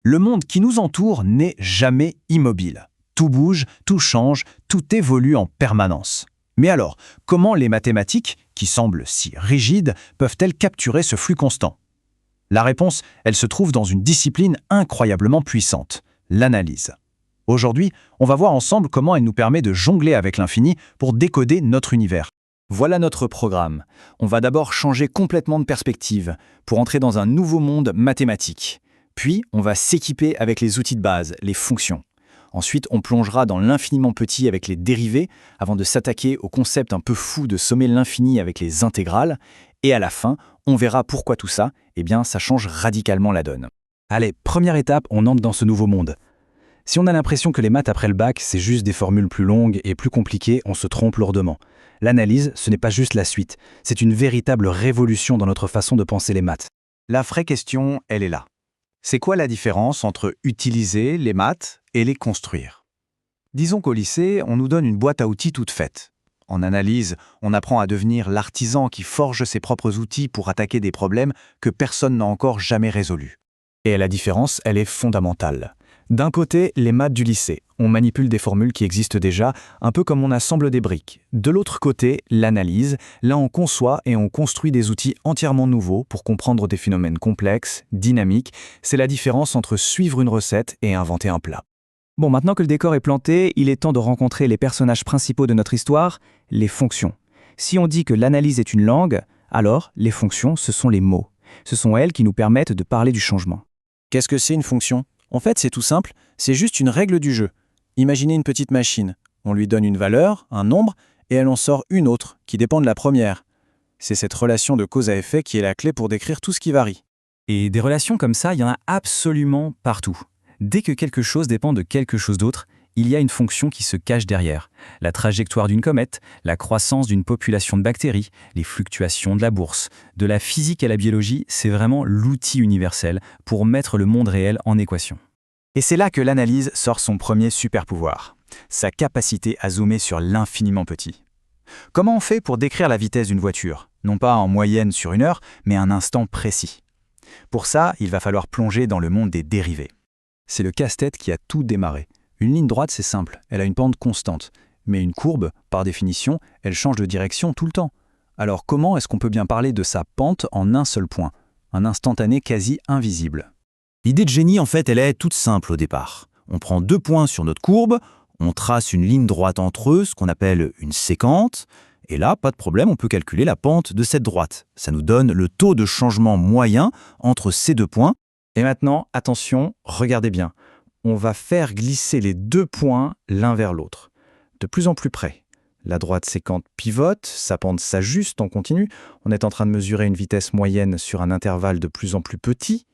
Le monde qui nous entoure n'est jamais immobile. Tout bouge, tout change, tout évolue en permanence. Mais alors, comment les mathématiques, qui semblent si rigides, peuvent-elles capturer ce flux constant? La réponse, elle se trouve dans une discipline incroyablement puissante, l'analyse. Aujourd'hui, on va voir ensemble comment elle nous permet de jongler avec l'infini pour décoder notre univers. Voilà notre programme. On va d'abord changer complètement de perspective pour entrer dans un nouveau monde mathématique. Puis, on va s'équiper avec les outils de base, les fonctions. Ensuite, on plongera dans l'infiniment petit avec les dérivés, avant de s'attaquer au concept un peu fou de sommer l'infini avec les intégrales. Et à la fin, on verra pourquoi tout ça, ça change radicalement la donne. Allez, première étape, on entre dans ce nouveau monde. Si on a l'impression que les maths après le bac, c'est juste des formules plus longues et plus compliquées, on se trompe lourdement. L'analyse, ce n'est pas juste la suite, c'est une véritable révolution dans notre façon de penser les maths. La vraie question, elle est là. C'est quoi la différence entre utiliser les maths et les construire? Disons qu'au lycée, on nous donne une boîte à outils toute faite. En analyse, on apprend à devenir l'artisan qui forge ses propres outils pour attaquer des problèmes que personne n'a encore jamais résolus. Et la différence, elle est fondamentale. D'un côté, les maths du lycée. On manipule des formules qui existent déjà, un peu comme on assemble des briques. De l'autre côté, l'analyse. Là, on conçoit et on construit des outils entièrement nouveaux pour comprendre des phénomènes complexes, dynamiques. C'est la différence entre suivre une recette et inventer un plat. Bon, maintenant que le décor est planté, il est temps de rencontrer les personnages principaux de notre histoire, les fonctions. Si on dit que l'analyse est une langue, alors les fonctions, ce sont les mots. Ce sont elles qui nous permettent de parler du changement. Qu'est-ce que c'est une fonction? En fait, c'est tout simple, c'est juste une règle du jeu. Imaginez une petite machine. On lui donne une valeur, un nombre, et elle en sort une autre, qui dépend de la première. C'est cette relation de cause à effet qui est la clé pour décrire tout ce qui varie. Et des relations comme ça, il y en a absolument partout. Dès que quelque chose dépend de quelque chose d'autre, il y a une fonction qui se cache derrière. La trajectoire d'une comète, la croissance d'une population de bactéries, les fluctuations de la bourse. De la physique à la biologie, c'est vraiment l'outil universel pour mettre le monde réel en équation. Et c'est là que l'analyse sort son premier super-pouvoir, sa capacité à zoomer sur l'infiniment petit. Comment on fait pour décrire la vitesse d'une voiture? Non pas en moyenne sur une heure, mais à un instant précis. Pour ça, il va falloir plonger dans le monde des dérivés. C'est le casse-tête qui a tout démarré. Une ligne droite, c'est simple, elle a une pente constante. Mais une courbe, par définition, elle change de direction tout le temps. Alors comment est-ce qu'on peut bien parler de sa pente en un seul point? Un instantané quasi invisible. L'idée de génie, en fait, elle est toute simple au départ. On prend 2 points sur notre courbe, on trace une ligne droite entre eux, ce qu'on appelle une séquente, et là, pas de problème, on peut calculer la pente de cette droite. Ça nous donne le taux de changement moyen entre ces 2 points. Et maintenant, attention, regardez bien. On va faire glisser les 2 points l'un vers l'autre, de plus en plus près. La droite séquente pivote, sa pente s'ajuste en continu. On est en train de mesurer une vitesse moyenne sur un intervalle de plus en plus petit,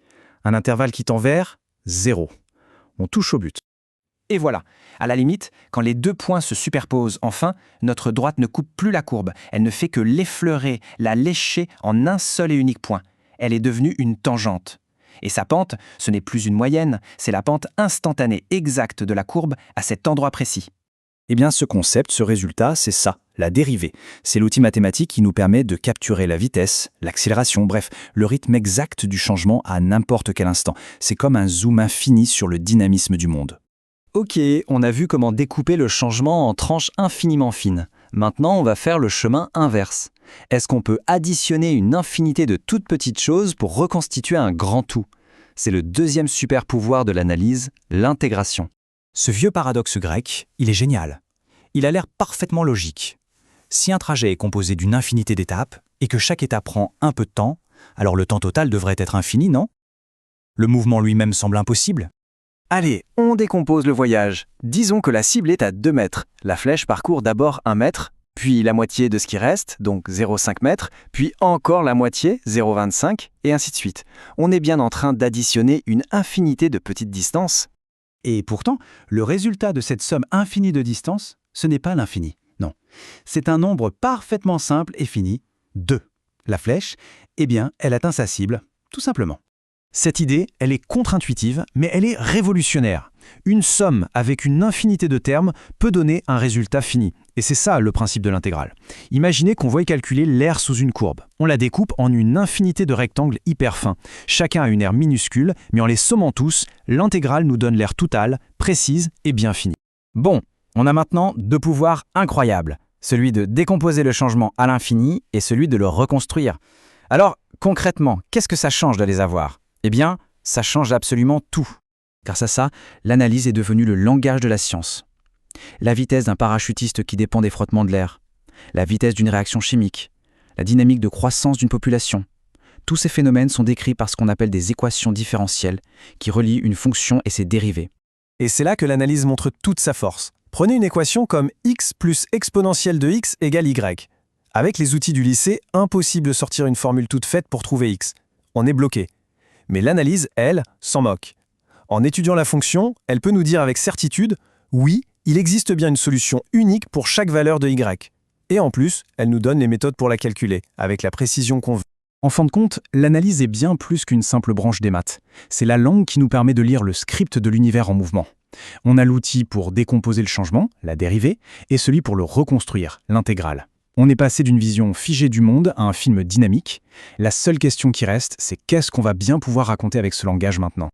un intervalle qui tend vers 0. On touche au but. Et voilà, à la limite, quand les 2 points se superposent enfin, notre droite ne coupe plus la courbe, elle ne fait que l'effleurer, la lécher en un seul et unique point. Elle est devenue une tangente. Et sa pente, ce n'est plus une moyenne, c'est la pente instantanée exacte de la courbe à cet endroit précis. Ce concept, ce résultat, c'est ça, la dérivée. C'est l'outil mathématique qui nous permet de capturer la vitesse, l'accélération, bref, le rythme exact du changement à n'importe quel instant. C'est comme un zoom infini sur le dynamisme du monde. Ok, on a vu comment découper le changement en tranches infiniment fines. Maintenant, on va faire le chemin inverse. Est-ce qu'on peut additionner une infinité de toutes petites choses pour reconstituer un grand tout? C'est le deuxième super pouvoir de l'analyse, l'intégration. Ce vieux paradoxe grec, il est génial. Il a l'air parfaitement logique. Si un trajet est composé d'une infinité d'étapes et que chaque étape prend un peu de temps, alors le temps total devrait être infini, non? Le mouvement lui-même semble impossible. Allez, on décompose le voyage. Disons que la cible est à 2 mètres. La flèche parcourt d'abord 1 mètre, puis la moitié de ce qui reste, donc 0,5 mètres, puis encore la moitié, 0,25, et ainsi de suite. On est bien en train d'additionner une infinité de petites distances. Et pourtant, le résultat de cette somme infinie de distances, ce n'est pas l'infini, non. C'est un nombre parfaitement simple et fini, 2. La flèche, elle atteint sa cible, tout simplement. Cette idée, elle est contre-intuitive, mais elle est révolutionnaire. Une somme avec une infinité de termes peut donner un résultat fini. Et c'est ça le principe de l'intégrale. Imaginez qu'on veuille calculer l'aire sous une courbe. On la découpe en une infinité de rectangles hyper fins. Chacun a une aire minuscule, mais en les sommant tous, l'intégrale nous donne l'aire totale, précise et bien finie. Bon, on a maintenant deux pouvoirs incroyables, celui de décomposer le changement à l'infini et celui de le reconstruire. Alors, concrètement, qu'est-ce que ça change de les avoir? Eh bien, ça change absolument tout. Grâce à ça, l'analyse est devenue le langage de la science. La vitesse d'un parachutiste qui dépend des frottements de l'air, la vitesse d'une réaction chimique, la dynamique de croissance d'une population. Tous ces phénomènes sont décrits par ce qu'on appelle des équations différentielles qui relient une fonction et ses dérivés. Et c'est là que l'analyse montre toute sa force. Prenez une équation comme x plus exponentielle de x égale y. Avec les outils du lycée, impossible de sortir une formule toute faite pour trouver x. On est bloqué. Mais l'analyse, elle, s'en moque. En étudiant la fonction, elle peut nous dire avec certitude « oui, il existe bien une solution unique pour chaque valeur de y ». Et en plus, elle nous donne les méthodes pour la calculer, avec la précision qu'on veut. En fin de compte, l'analyse est bien plus qu'une simple branche des maths. C'est la langue qui nous permet de lire le script de l'univers en mouvement. On a l'outil pour décomposer le changement, la dérivée, et celui pour le reconstruire, l'intégrale. On est passé d'une vision figée du monde à un film dynamique. La seule question qui reste, c'est qu'est-ce qu'on va bien pouvoir raconter avec ce langage maintenant ?